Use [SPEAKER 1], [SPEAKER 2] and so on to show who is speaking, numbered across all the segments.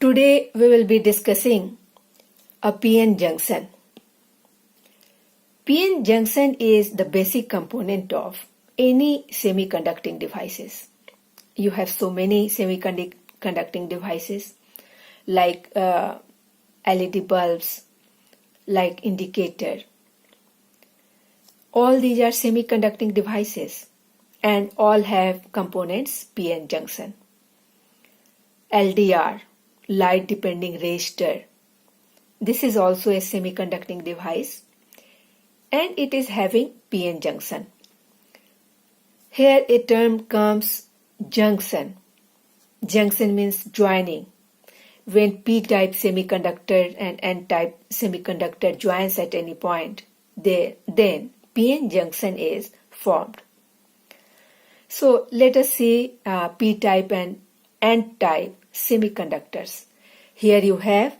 [SPEAKER 1] Today we will be discussing a PN junction. PN junction is the basic component of any semiconducting devices. You have so many semiconducting devices like LED bulbs, like indicator. All these are semiconducting devices and all have components PN junction. LDR, light depending resistor. This is also a semiconducting device and it is having PN junction. Here a term comes junction. Junction means joining. When P-type semiconductor and N-type semiconductor joins at any point, then PN junction is formed. So let us see P-type and N-type semiconductors. Here you have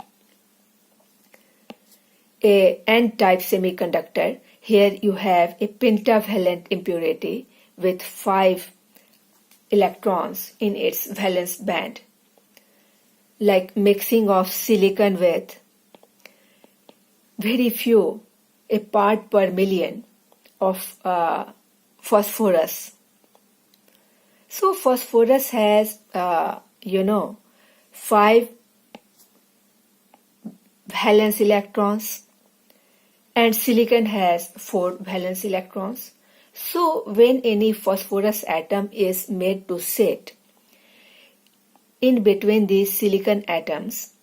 [SPEAKER 1] a N-type semiconductor. Here you have a pentavalent impurity with 5 electrons in its valence band, like mixing of silicon with very few, a part per million of phosphorus. So phosphorus has 5 valence electrons and silicon has 4 valence electrons. So when any phosphorus atom is made to sit in between these silicon atoms,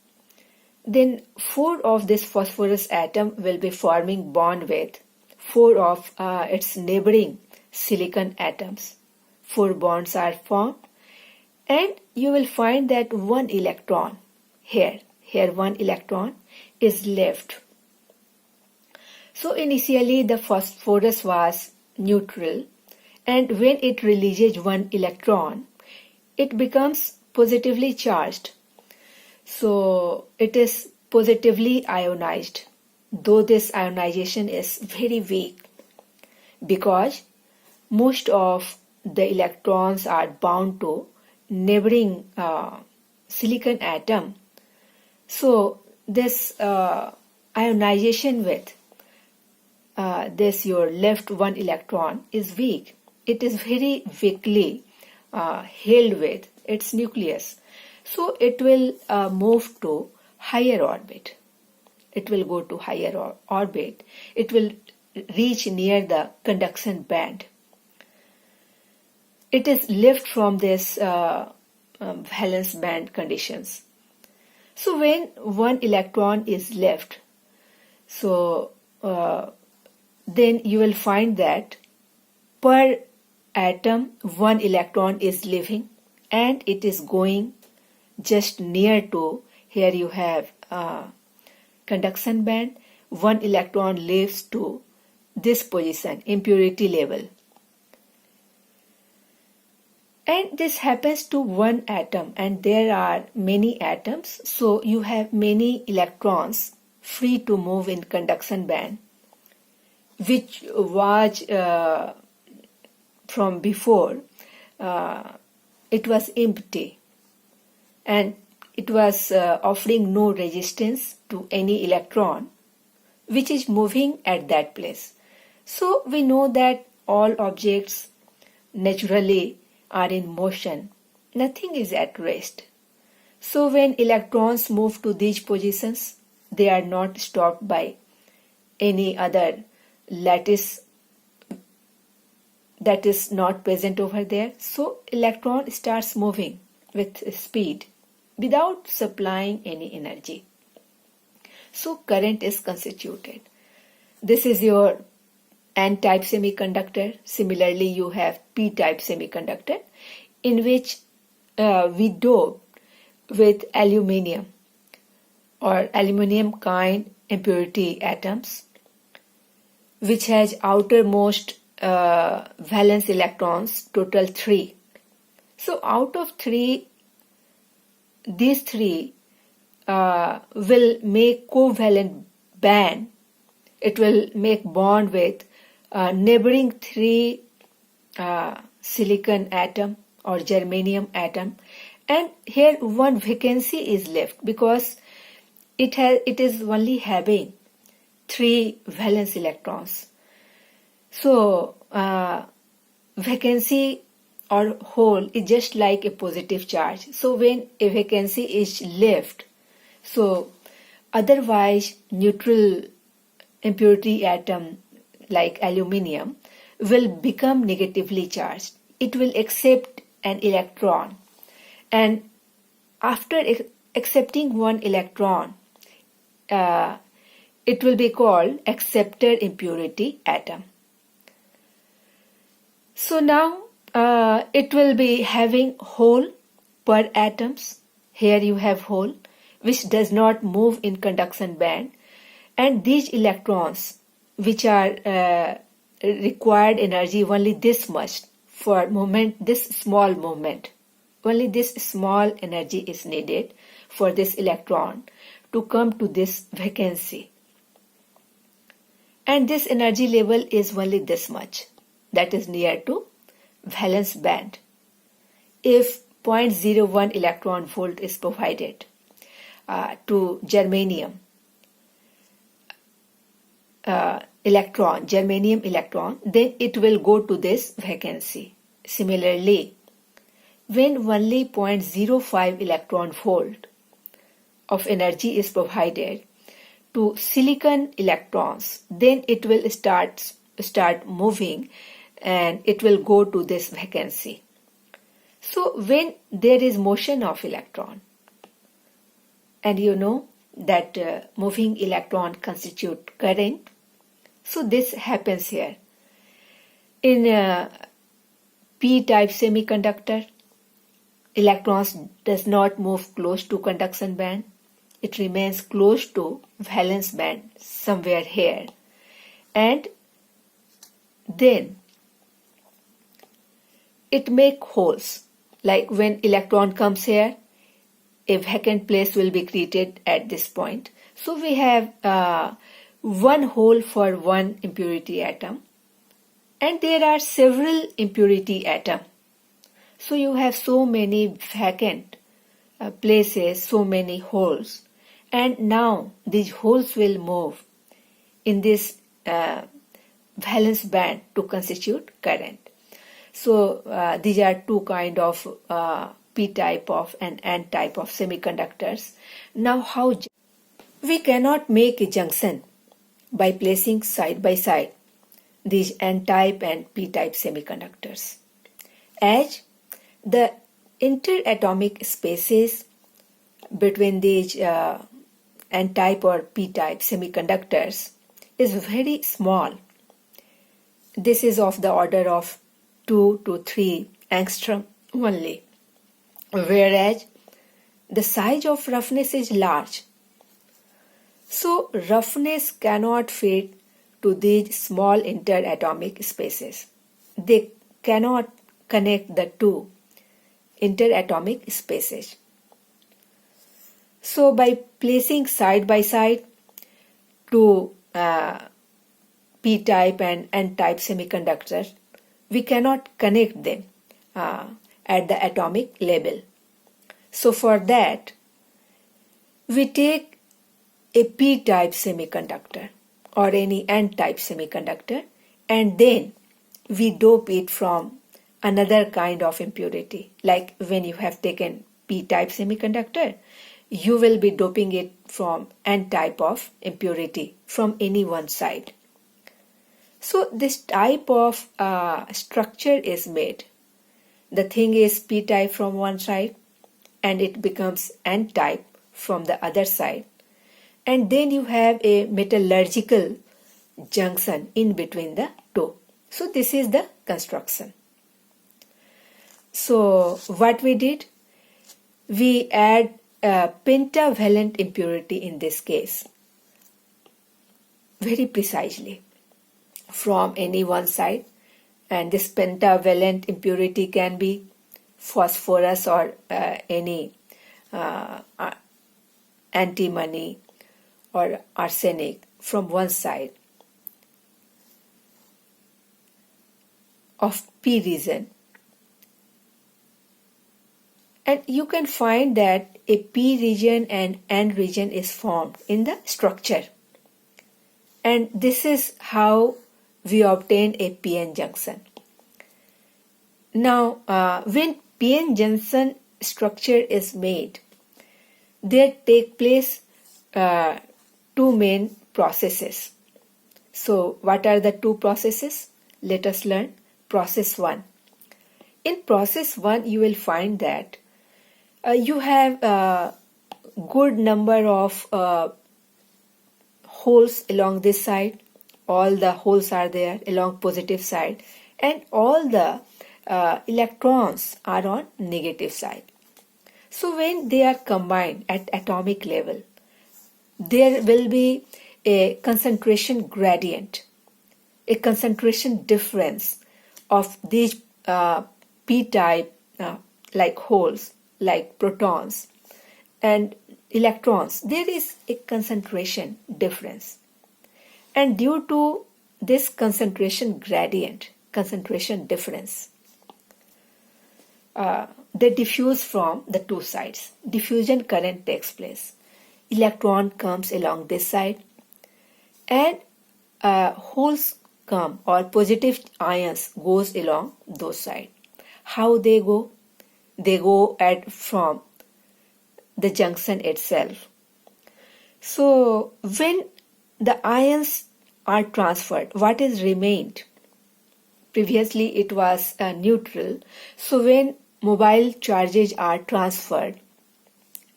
[SPEAKER 1] then 4 of this phosphorus atom will be forming bond with 4 of its neighboring silicon atoms. 4 bonds are formed and you will find that 1 electron here 1 electron is left. So initially the phosphorus was neutral and when it releases 1 electron, it becomes positively charged. So it is positively ionized, though this ionization is very weak because most of the electrons are bound to neighboring silicon atom. So this ionization with this your left 1 electron is weak. It is very weakly held with its nucleus. So it will move to higher orbit. It will go to higher orbit. It will reach near the conduction band. It is left from this valence band conditions. So when 1 electron is left, so then you will find that per atom 1 electron is leaving and it is going just near to, here you have conduction band, 1 electron leaves to this position, impurity level. And this happens to 1 atom and there are many atoms, so you have many electrons free to move in conduction band, which was from before it was empty and it was offering no resistance to any electron which is moving at that place. So we know that all objects naturally are in motion. Nothing is at rest. So when electrons move to these positions, they are not stopped by any other lattice that is not present over there. So electron starts moving with speed without supplying any energy. So current is constituted. This is your N-type semiconductor. Similarly, you have P-type semiconductor in which we dope with aluminium or aluminium kind impurity atoms, which has outermost valence electrons, total 3. So out of 3, these 3 will make covalent band. It will make bond with neighboring 3 silicon atom or germanium atom And here one vacancy is left because it is only having 3 valence electrons. So vacancy or hole is just like a positive charge. So when a vacancy is left, so otherwise neutral impurity atom like aluminium will become negatively charged. It will accept an electron, and after accepting one electron, it will be called accepted impurity atom. So now it will be having hole per atoms. Here you have hole which does not move in conduction band, and these electrons which are required energy only this much for movement, this small movement, only this small energy is needed for this electron to come to this vacancy, and this energy level is only this much, that is near to valence band. If 0.01 electron volt is provided to germanium electron, then it will go to this vacancy. Similarly, when only 0.05 electron volt of energy is provided to silicon electrons, then it will start moving and it will go to this vacancy. So when there is motion of electron, and you know that moving electron constitute current, so this happens here. In p-type semiconductor, electrons does not move close to conduction band. It remains close to valence band somewhere here, and then it make holes. Like when electron comes here, a vacant place will be created at this point. So we have one hole for one impurity atom, and there are several impurity atoms. So you have so many vacant places, so many holes, and now these holes will move in this valence band to constitute current. So these are two kind of p-type of and n-type of semiconductors. Now how we cannot make a junction by placing side by side these n-type and p-type semiconductors, as the interatomic spaces between these n-type or p-type semiconductors is very small. This is of the order of 2 to 3 angstrom only, whereas the size of roughness is large. So roughness cannot fit to these small interatomic spaces. They cannot connect the two interatomic spaces. So by placing side by side two p-type and n-type semiconductors, we cannot connect them at the atomic level. So for that, we take a p-type semiconductor or any n-type semiconductor, and then we dope it from another kind of impurity. Like when you have taken p-type semiconductor, you will be doping it from n-type of impurity from any one side. So this type of structure is made. The thing is p-type from one side and it becomes n-type from the other side. And then you have a metallurgical junction in between the two. So this is the construction. So what we did, we add a pentavalent impurity in this case, very precisely from any one side, and this pentavalent impurity can be phosphorus or any antimony or arsenic from one side of P region, And you can find that a P region and N region is formed in the structure. And this is how we obtain a PN junction. Now, when PN junction structure is made, there take place two main processes. So, what are the two processes? Let us learn. Process 1. In process 1, you will find that you have a good number of holes along this side. All the holes are there along positive side, and all the electrons are on negative side. So when they are combined at atomic level, there will be a concentration gradient, a concentration difference of these p-type like holes, like protons and electrons. There is a concentration difference, and due to this concentration gradient, concentration difference, they diffuse from the two sides. Diffusion current takes place. Electron comes along this side, and holes come, or positive ions goes along those sides. How they go? They go from the junction itself. So when the ions are transferred, what is remained? Previously it was neutral. So when mobile charges are transferred,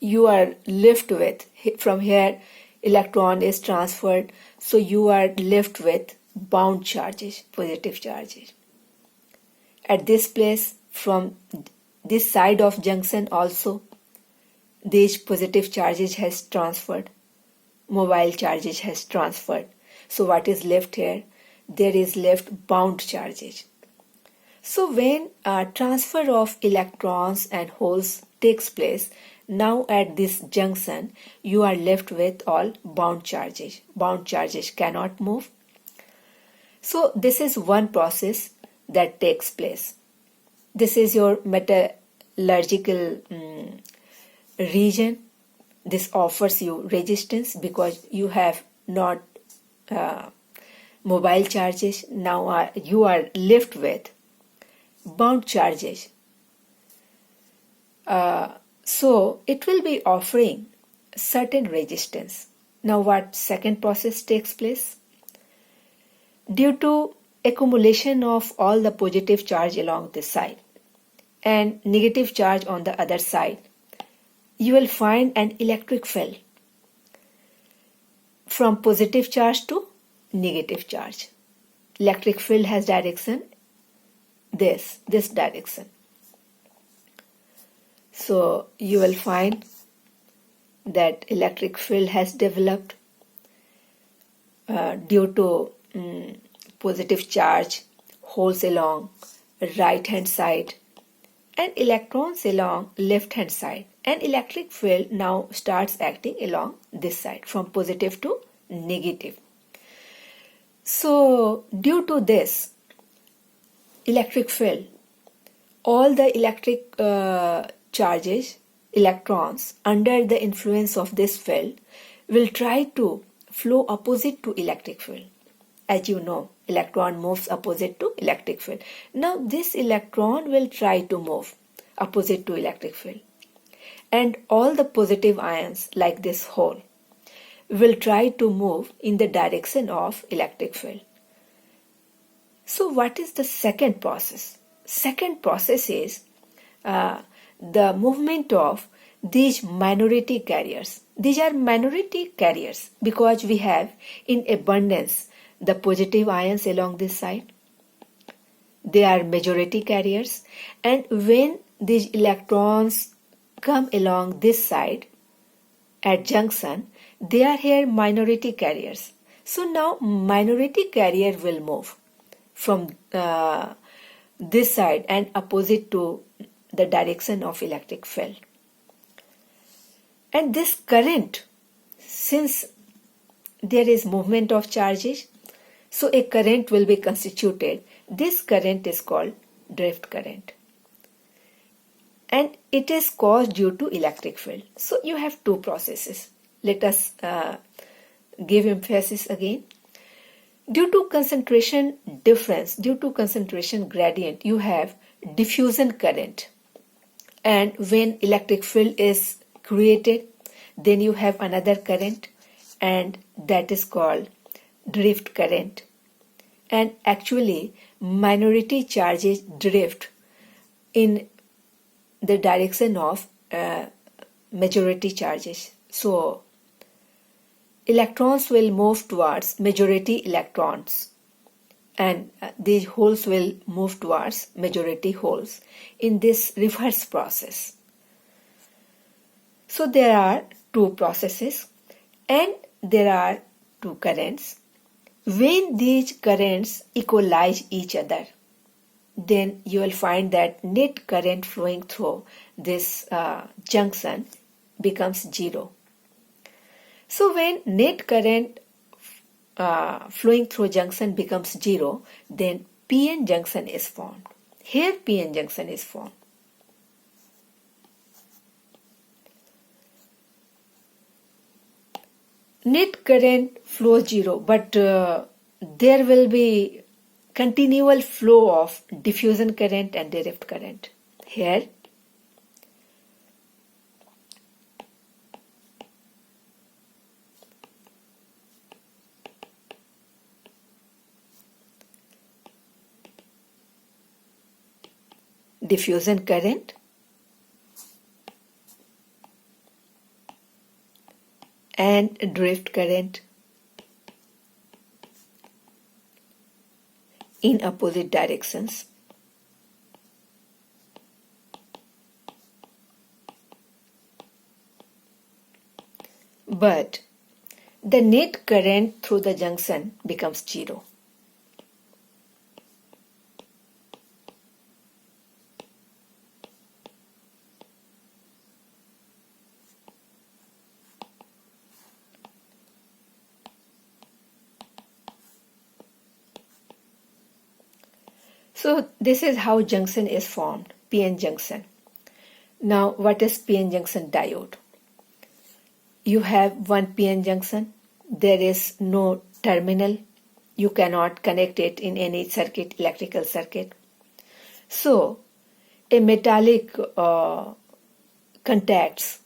[SPEAKER 1] you are left with, from here electron is transferred, so you are left with bound charges, positive charges. At this place, from this side of junction also, these positive charges has transferred, mobile charges has transferred. So what is left here? There is left bound charges. So when transfer of electrons and holes takes place, now at this junction you are left with all bound charges. Bound charges cannot move. So this is one process that takes place. This is your metallurgical region. This offers you resistance because you have not mobile charges. Now you are left with bound charges. So it will be offering certain resistance. Now what second process takes place? Due to accumulation of all the positive charge along this side and negative charge on the other side, you will find an electric field from positive charge to negative charge. Electric field has direction this direction. So you will find that electric field has developed due to positive charge, holes along right hand side and electrons along left hand side, and electric field now starts acting along this side from positive to negative. So due to this electric field, all the electric charges, electrons under the influence of this field will try to flow opposite to electric field. As you know, electron moves opposite to electric field. Now this electron will try to move opposite to electric field, and all the positive ions like this hole will try to move in the direction of electric field. So what is the second process? Second process is the movement of these minority carriers. These are minority carriers because we have in abundance the positive ions along this side. They are majority carriers, and when these electrons come along this side at junction, they are here minority carriers. So now minority carrier will move from this side and opposite to the direction of electric field. And this current, since there is movement of charges, so a current will be constituted. This current is called drift current. and it is caused due to electric field. So you have two processes. Let us give emphasis again. Due to concentration difference, due to concentration gradient, you have diffusion current. And when electric field is created, then you have another current, and that is called drift current. And actually, minority charges drift in the direction of majority charges. So, electrons will move towards majority electrons, and these holes will move towards majority holes in this reverse process. So there are two processes and there are two currents. When these currents equalize each other, then you will find that net current flowing through this junction becomes zero. So when net current flowing through junction becomes zero, then PN junction is formed. Here PN junction is formed. Net current flows zero, but there will be continual flow of diffusion current and drift current. Here diffusion current and drift current in opposite directions. But the net current through the junction becomes zero. So this is how junction is formed, PN junction. Now what is PN junction diode? You have one PN junction, there is no terminal, you cannot connect it in any circuit, electrical circuit. So a metallic contacts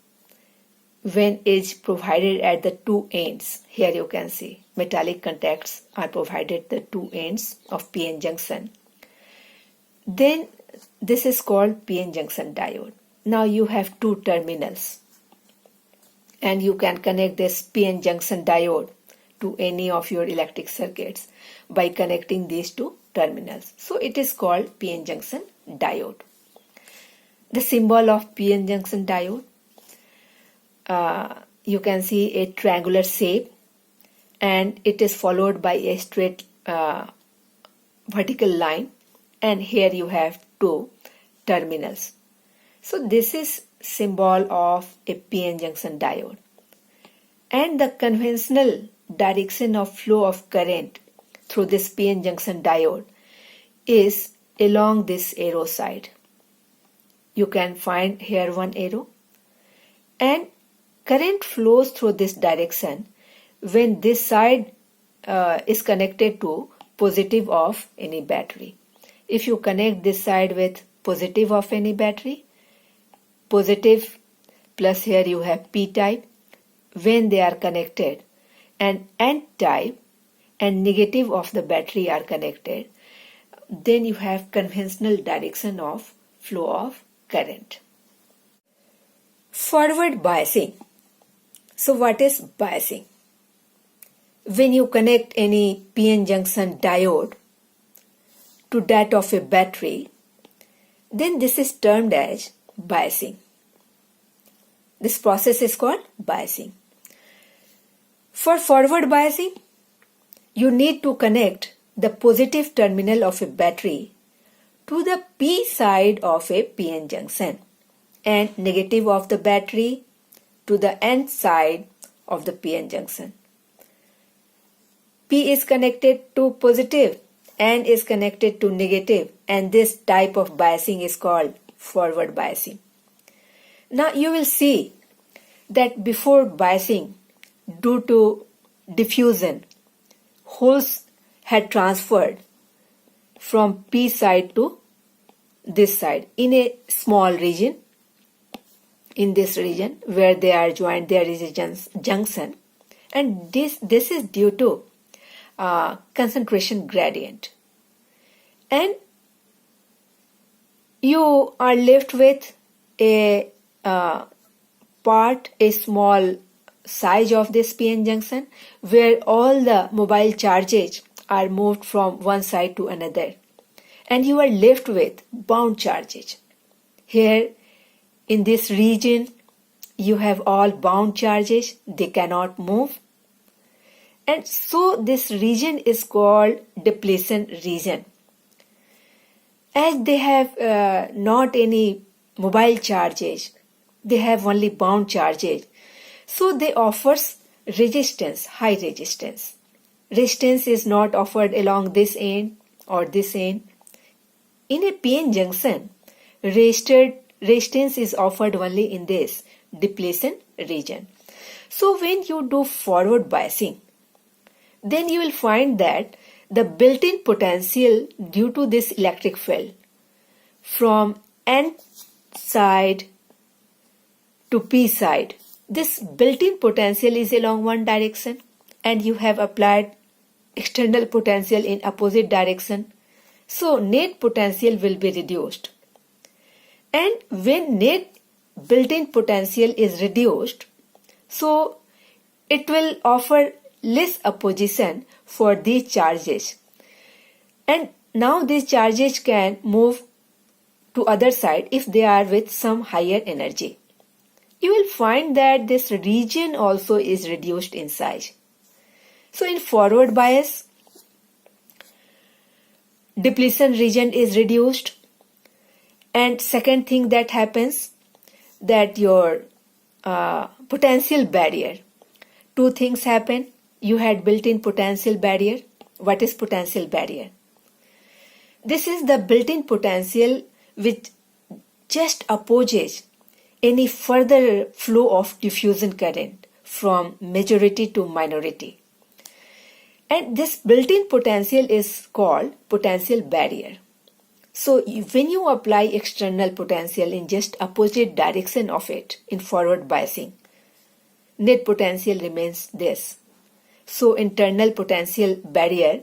[SPEAKER 1] when is provided at the two ends. Here you can see metallic contacts are provided at the two ends of PN junction. Then this is called PN junction diode. Now you have two terminals and you can connect this PN junction diode to any of your electric circuits by connecting these two terminals. So it is called PN junction diode. The symbol of PN junction diode, you can see a triangular shape and it is followed by a straight vertical line. And here you have two terminals. So this is symbol of a PN junction diode. And the conventional direction of flow of current through this PN junction diode is along this arrow side. You can find here one arrow. And current flows through this direction when this side is connected to positive of any battery. If you connect this side with positive of any battery, positive plus here you have p-type, when they are connected, and n-type and negative of the battery are connected, then you have conventional direction of flow of current. Forward biasing. So what is biasing? When you connect any PN junction diode to that of a battery, then this is termed as biasing. This process is called biasing. For forward biasing, you need to connect the positive terminal of a battery to the P side of a PN junction and negative of the battery to the N side of the PN junction. P is connected to positive, N is connected to negative, and this type of biasing is called forward biasing. Now you will see that before biasing, due to diffusion, holes had transferred from P side to this side in a small region. In this region where they are joined, there is a junction, and this is due to concentration gradient, and you are left with a small size of this PN junction where all the mobile charges are moved from one side to another, and you are left with bound charges. Here in this region you have all bound charges, they cannot move, and so this region is called depletion region. As they have not any mobile charges, they have only bound charges, so they offers resistance, high resistance. Resistance is not offered along this end or this end. In a PN junction, resistance is offered only in this depletion region. So when you do forward biasing, then you will find that the built-in potential due to this electric field from N side to P side, this built-in potential is along one direction, and you have applied external potential in opposite direction. So net potential will be reduced. And when net built-in potential is reduced, so it will offer less opposition for these charges. And now these charges can move to other side if they are with some higher energy. You will find that this region also is reduced in size. So in forward bias, depletion region is reduced, and second thing that happens, that your potential barrier, two things happen. You had built-in potential barrier. What is potential barrier? This is the built-in potential which just opposes any further flow of diffusion current from majority to minority. And this built-in potential is called potential barrier. So when you apply external potential in just opposite direction of it in forward biasing, net potential remains this. So internal potential barrier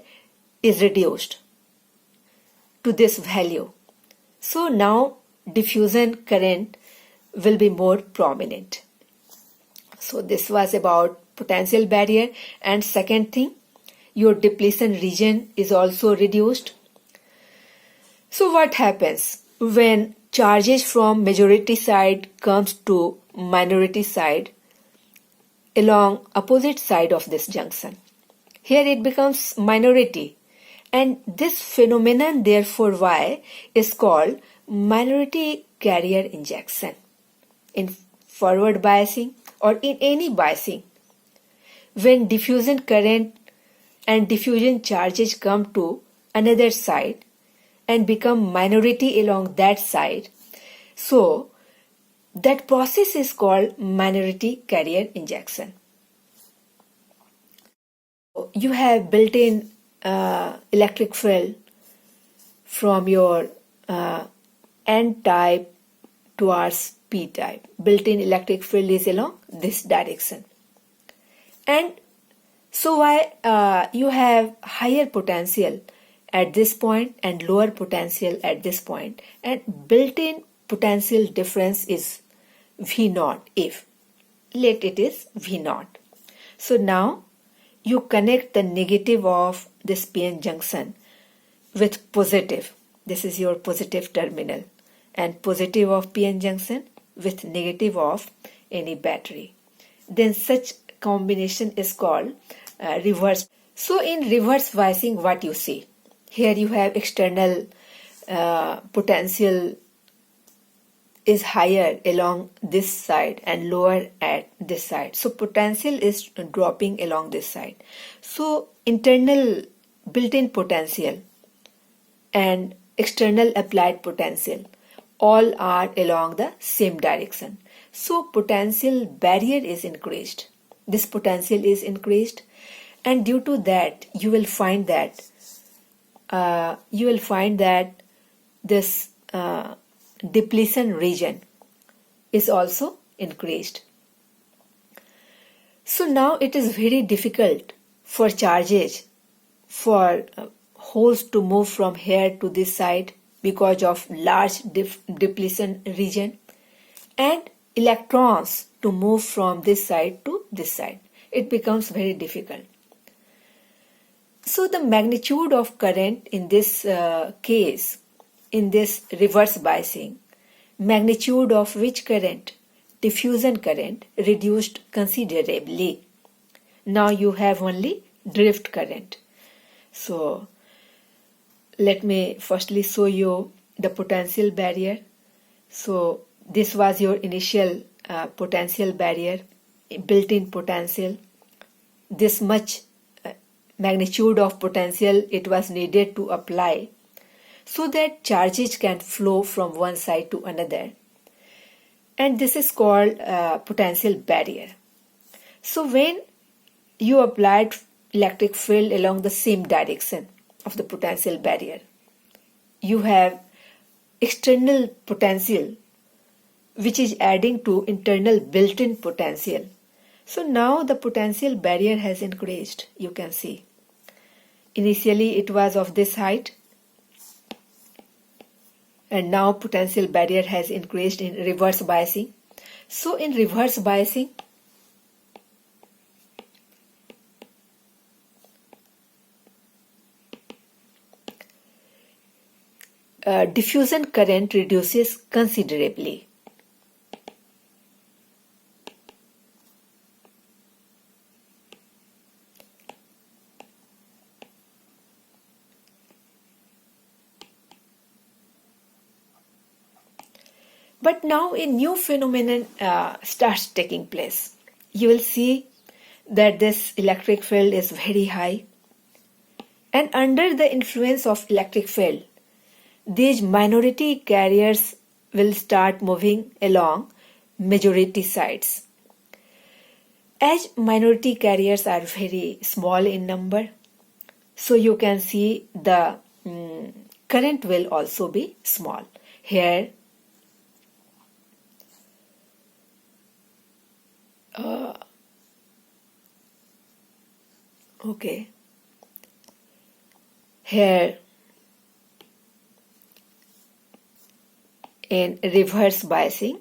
[SPEAKER 1] is reduced to this value. So now diffusion current will be more prominent. So this was about potential barrier. And second thing, your depletion region is also reduced. So what happens when charges from majority side comes to minority side along opposite side of this junction? Here it becomes minority, and this phenomenon therefore Y is called minority carrier injection. In forward biasing or in any biasing, when diffusion current and diffusion charges come to another side and become minority along that side, so that process is called minority carrier injection. You have built-in electric field from your N type towards P type. Built-in electric field is along this direction. And so why you have higher potential at this point and lower potential at this point, and built-in potential difference is V naught, if let it is V naught. So now you connect the negative of this PN junction with positive. This is your positive terminal, and positive of PN junction with negative of any battery. Then such combination is called reverse. So in reverse biasing, what you see? Here you have external potential is higher along this side and lower at this side. So potential is dropping along this side. So internal built-in potential and external applied potential all are along the same direction. So potential barrier is increased. This potential is increased, and due to that, you will find that this depletion region is also increased. So now it is very difficult for charges, for holes to move from here to this side because of large depletion region, and electrons to move from this side to this side. It becomes very difficult. So the magnitude of current in this case, in this reverse biasing, magnitude of which current? Diffusion current reduced considerably. Now you have only drift current. So let me firstly show you the potential barrier. So this was your initial potential barrier, built-in potential. This much magnitude of potential it was needed to apply so that charges can flow from one side to another. And this is called potential barrier. So when you applied electric field along the same direction of the potential barrier, you have external potential which is adding to internal built-in potential. So now the potential barrier has increased, you can see. Initially it was of this height, and now potential barrier has increased in reverse biasing. So in reverse biasing, diffusion current reduces considerably. But now a new phenomenon starts taking place. You will see that this electric field is very high, and under the influence of electric field, these minority carriers will start moving along majority sides. As minority carriers are very small in number, so you can see the current will also be small. Here here in reverse biasing,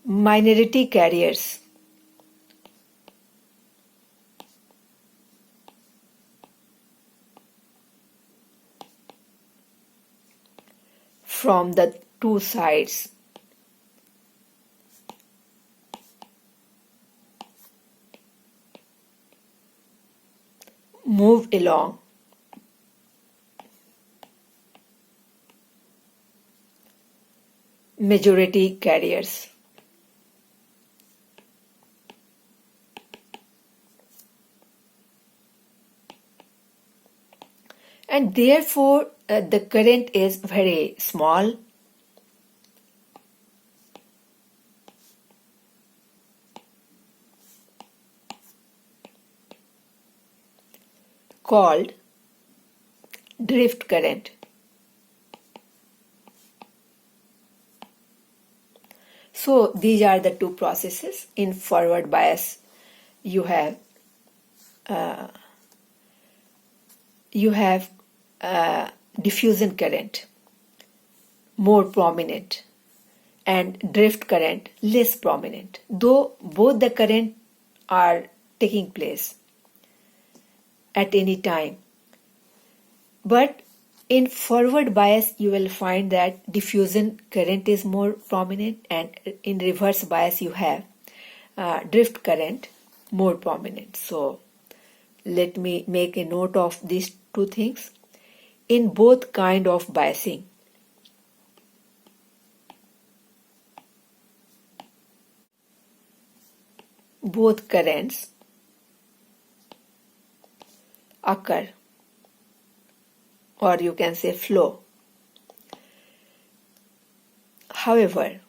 [SPEAKER 1] minority carriers from the two sides move along majority carriers. And therefore the current is very small. Called drift current. So these are the two processes. In forward bias, you have diffusion current more prominent and drift current less prominent, though both the current are taking place at any time. But in forward bias, you will find that diffusion current is more prominent, and in reverse bias, you have drift current more prominent. So let me make a note of these two things. In both kind of biasing, both currents occur, or you can say flow However,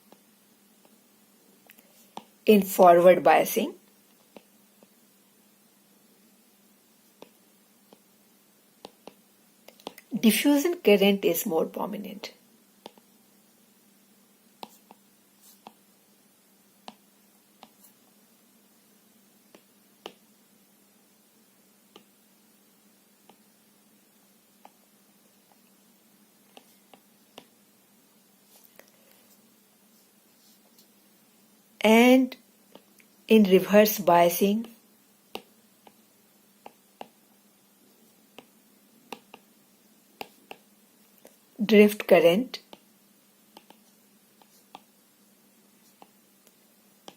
[SPEAKER 1] in forward biasing, diffusion current is more prominent. And in reverse biasing, drift current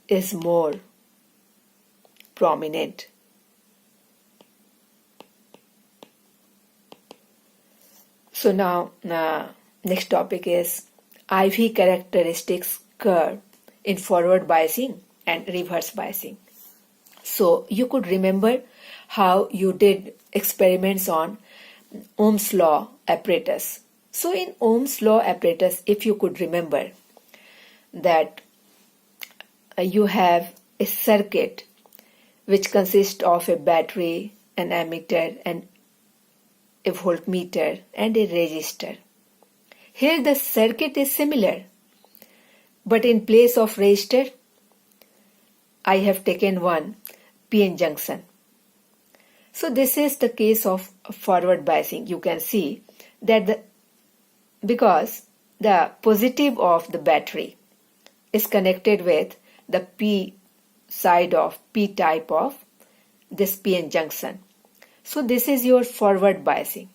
[SPEAKER 1] is more prominent. So now, next topic is IV characteristics curve in forward biasing and reverse biasing. So you could remember how you did experiments on Ohm's law apparatus. So in Ohm's law apparatus, if you could remember that you have a circuit which consists of a battery, an ammeter, and a voltmeter, and a resistor. Here the circuit is similar, but in place of resistor, I have taken one PN junction. So this is the case of forward biasing. You can see that because the positive of the battery is connected with the P side of P type of this PN junction. So this is your forward biasing.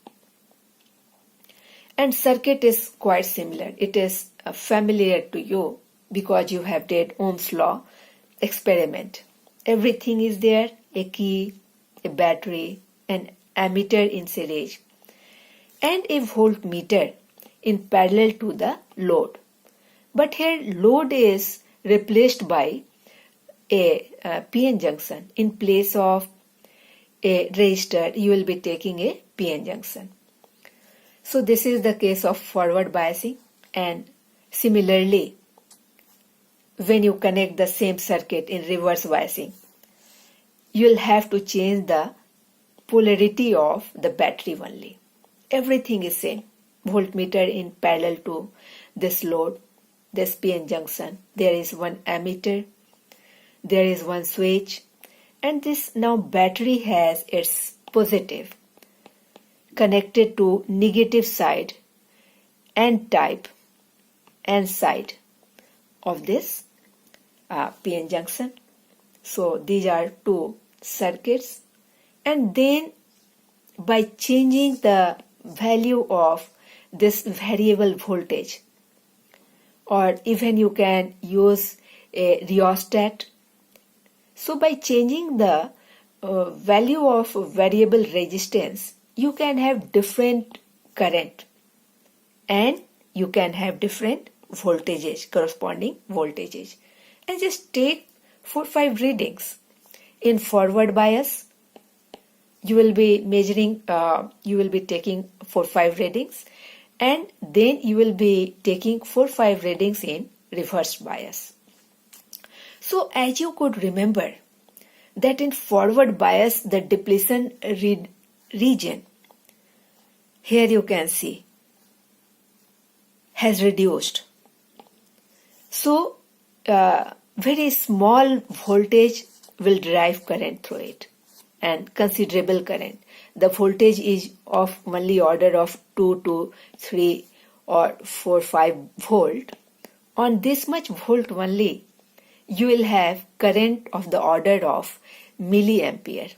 [SPEAKER 1] And circuit is quite similar. It is familiar to you because you have did Ohm's law experiment. Everything is there, a key, a battery, an ammeter in series, and a voltmeter in parallel to the load. But here load is replaced by a PN junction. In place of a resistor, you will be taking a PN junction. So this is the case of forward biasing. And similarly, when you connect the same circuit in reverse biasing, you will have to change the polarity of the battery only. Everything is same. Voltmeter in parallel to this load, this PN junction. There is one ammeter, there is one switch, and this now battery has its positive connected to negative side and type and side of this PN junction. So these are two circuits, and then by changing the value of this variable voltage, or even you can use a rheostat. So by changing the value of variable resistance, you can have different current and you can have different voltages, corresponding voltages. And just take 4-5 readings. In forward bias, you will be measuring, you will be taking 4-5 readings, and then you will be taking 4-5 readings in reverse bias. So as you could remember that in forward bias, the depletion region, here you can see, has reduced. So very small voltage will drive current through it, and considerable current. The voltage is of only order of 2 to 3 or 4-5 volt. On this much volt only, you will have current of the order of milliampere.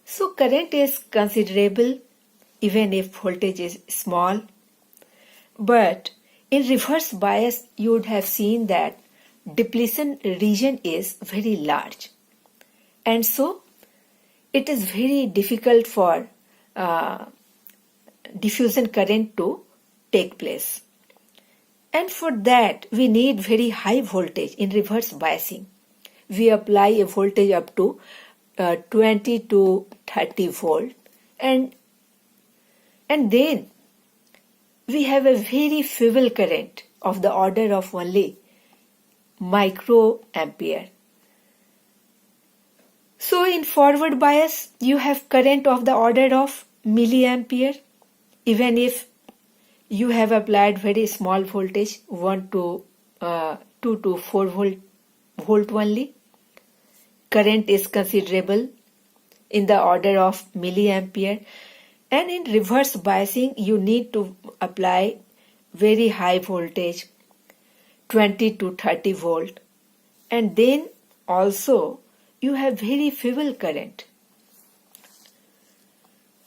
[SPEAKER 1] So current is considerable even if voltage is small. But in reverse bias, you would have seen that depletion region is very large. And so it is very difficult for diffusion current to take place. And for that, we need very high voltage in reverse biasing. We apply a voltage up to 20 to 30 volt, and then we have a very feeble current of the order of only microampere. So in forward bias, you have current of the order of milliampere, even if you have applied very small voltage, 2 to 4 volt only. Current is considerable in the order of milliampere. And in reverse biasing, you need to apply very high voltage, 20 to 30 volt. And then also you have very feeble current.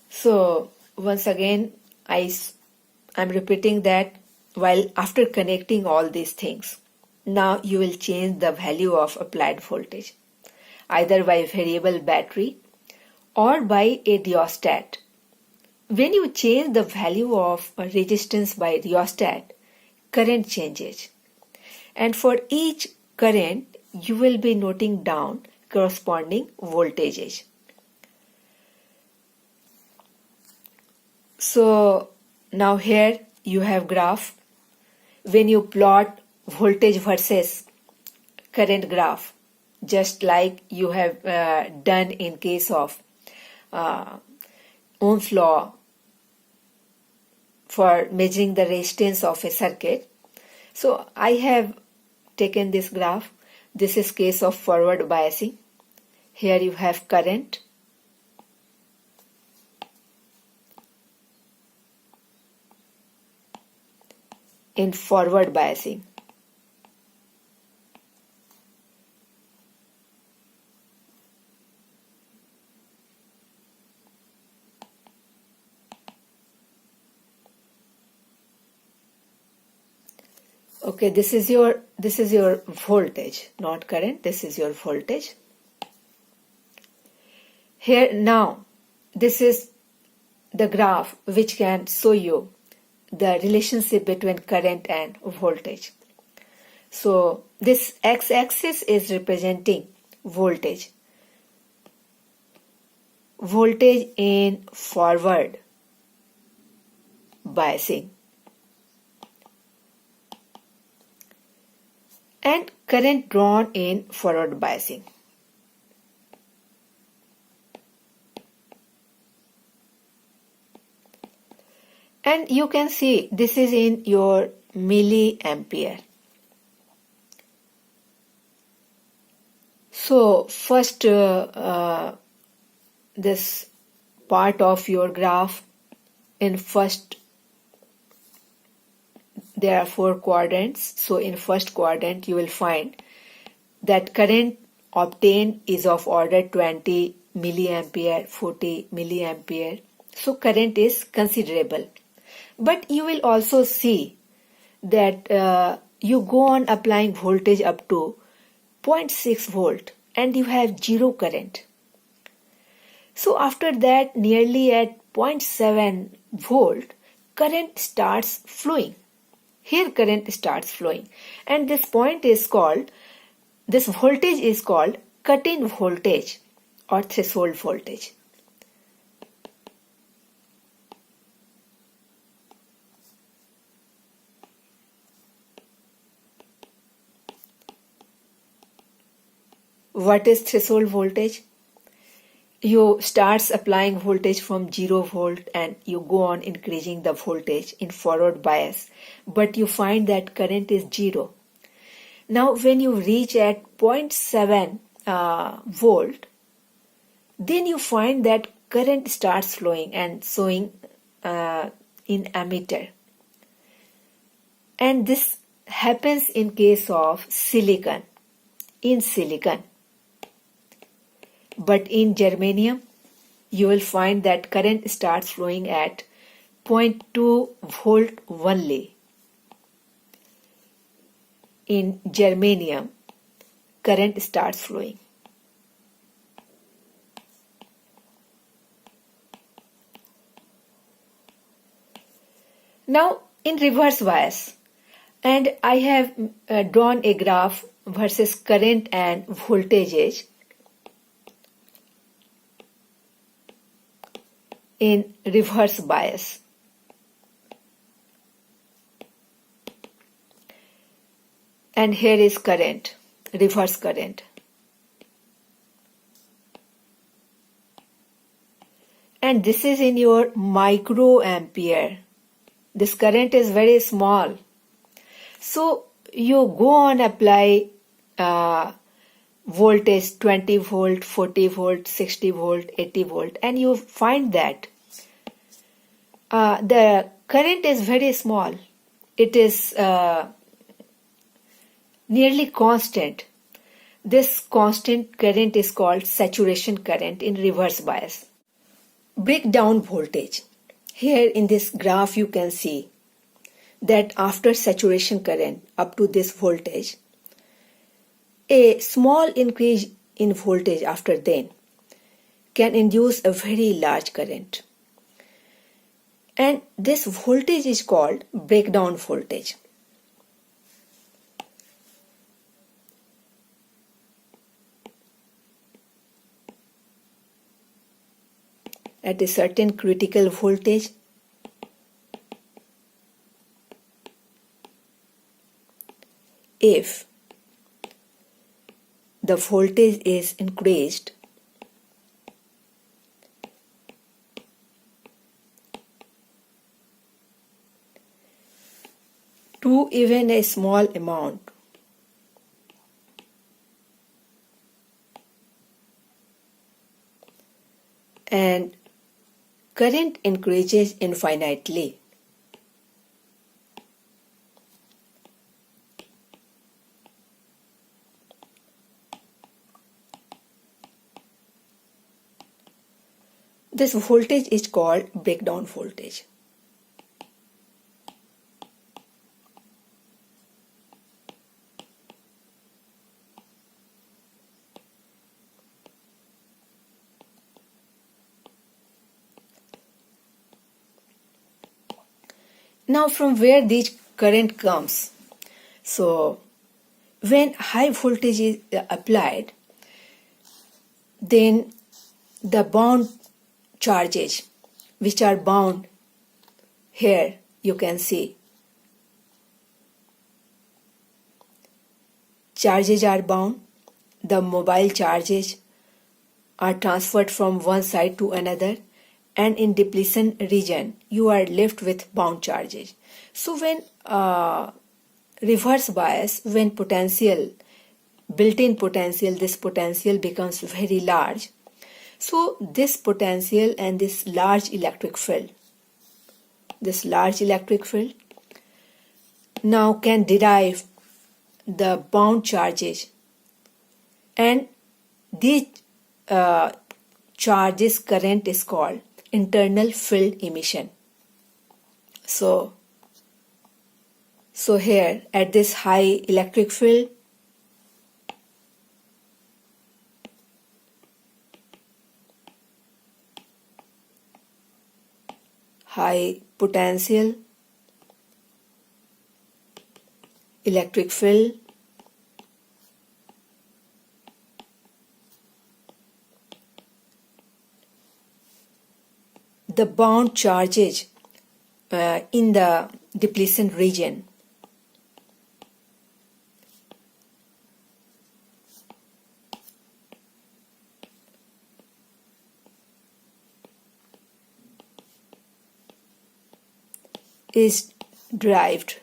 [SPEAKER 1] So once again, I'm repeating that while after connecting all these things, now you will change the value of applied voltage, either by variable battery or by a rheostat. When you change the value of a resistance by rheostat, current changes. And for each current, you will be noting down corresponding voltages. So now here you have graph. When you plot voltage versus current graph, just like you have done in case of Ohm's law for measuring the resistance of a circuit. So I have taken this graph. This is case of forward biasing. Here you have current. In forward biasing. Okay, this is your voltage, not current. This is your voltage. Here now, this is the graph which can show you the relationship between current and voltage. So this x-axis is representing voltage. Voltage in forward biasing. And current drawn in forward biasing. And you can see this is in your milliampere. So first this part of your graph, in first there are 4 quadrants. So in first quadrant you will find that current obtained is of order 20 milliampere, 40 milliampere. So current is considerable. But you will also see that you go on applying voltage up to 0.6 volt and you have zero current. So after that, nearly at 0.7 volt, current starts flowing. Here current starts flowing, and this voltage is called cut-in voltage or threshold voltage. What is threshold voltage? You starts applying voltage from 0 volt and you go on increasing the voltage in forward bias, but you find that current is 0. Now when you reach at 0.7 volt, then you find that current starts flowing and showing in ammeter. And this happens in case of silicon, But in germanium, you will find that current starts flowing at 0.2 volt only. In germanium, current starts flowing. Now in reverse bias, and I have drawn a graph versus current and voltages in reverse bias. and here is current, reverse current. And this is in your microampere. This current is very small. So you go on apply voltage 20 volt, 40 volt, 60 volt, 80 volt, and you find that the current is very small. It is nearly constant. This constant current is called saturation current in reverse bias. Breakdown voltage. Here in this graph you can see that after saturation current up to this voltage, a small increase in voltage after then can induce a very large current. And this voltage is called breakdown voltage. At a certain critical voltage, if the voltage is increased, to even a small amount, and current increases infinitely, this voltage is called breakdown voltage. Now from where this current comes? So when high voltage is applied, then the bound charges which are bound here you can see. Charges are bound. The mobile charges are transferred from one side to another, and in depletion region you are left with bound charges. So when reverse bias, when potential, built-in potential, this potential becomes very large, so this potential and this large electric field now can derive the bound charges, and these charges current is called internal field emission. So here at this high electric field, high potential electric field, the bound charges in the depletion region is derived.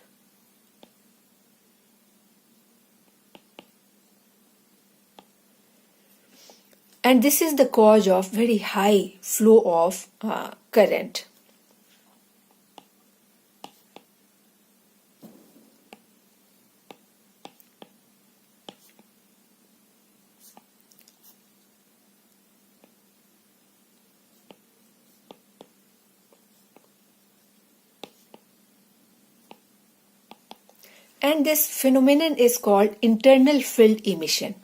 [SPEAKER 1] And this is the cause of very high flow of current. And this phenomenon is called internal field emission.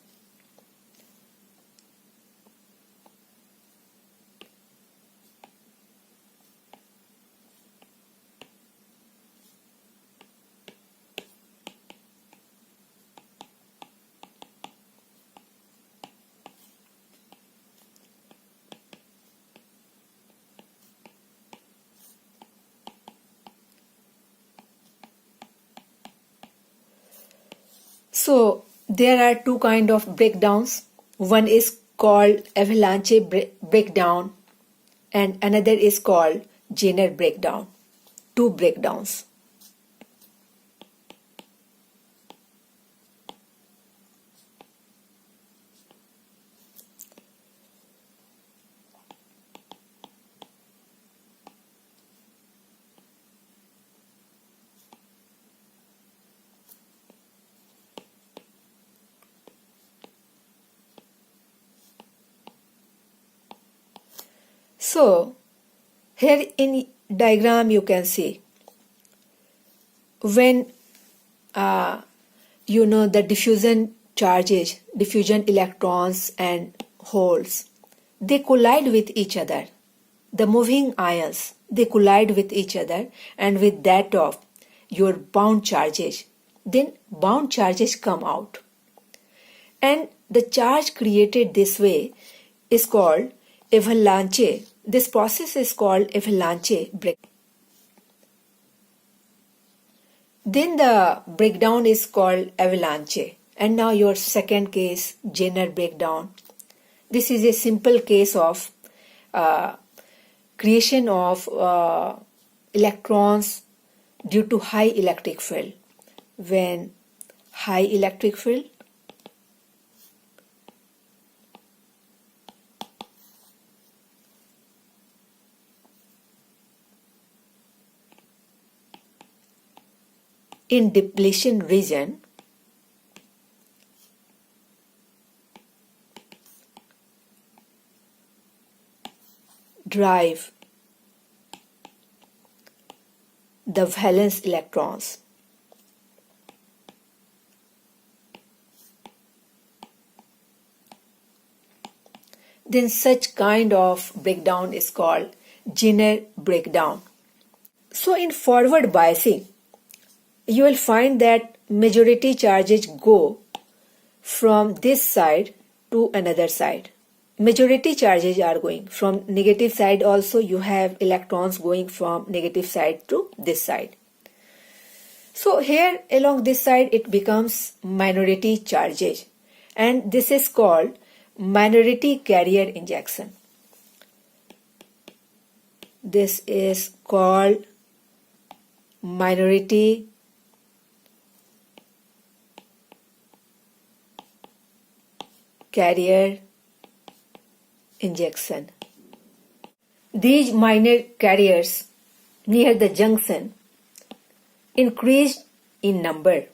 [SPEAKER 1] So there are two kind of breakdowns. One is called Avalanche breakdown and another is called Zenor breakdown. Two breakdowns. So here in diagram you can see when the diffusion electrons and holes, they collide with each other. The moving ions, they collide with each other and with that of your bound charges. Then bound charges come out. And the charge created this way is called avalanche. This process is called avalanche break. Then the breakdown is called avalanche. And now your second case, Zenor breakdown. This is a simple case of creation of electrons due to high electric field. When high electric field in depletion region, drive the valence electrons. Then such kind of breakdown is called Zenor breakdown. So in forward biasing, you will find that majority charges go from this side to another side. Majority charges are going from negative side, also you have electrons going from negative side to this side. So here along this side it becomes minority charges and this is called minority carrier injection. This is called minority carrier injection. These minor carriers near the junction increased in number,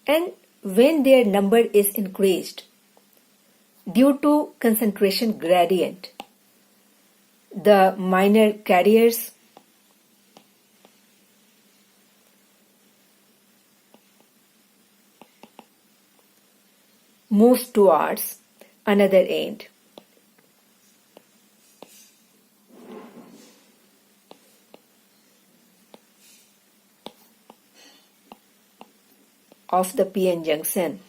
[SPEAKER 1] and when their number is increased due to concentration gradient, the minor carriers moves towards another end. Of the PN junction.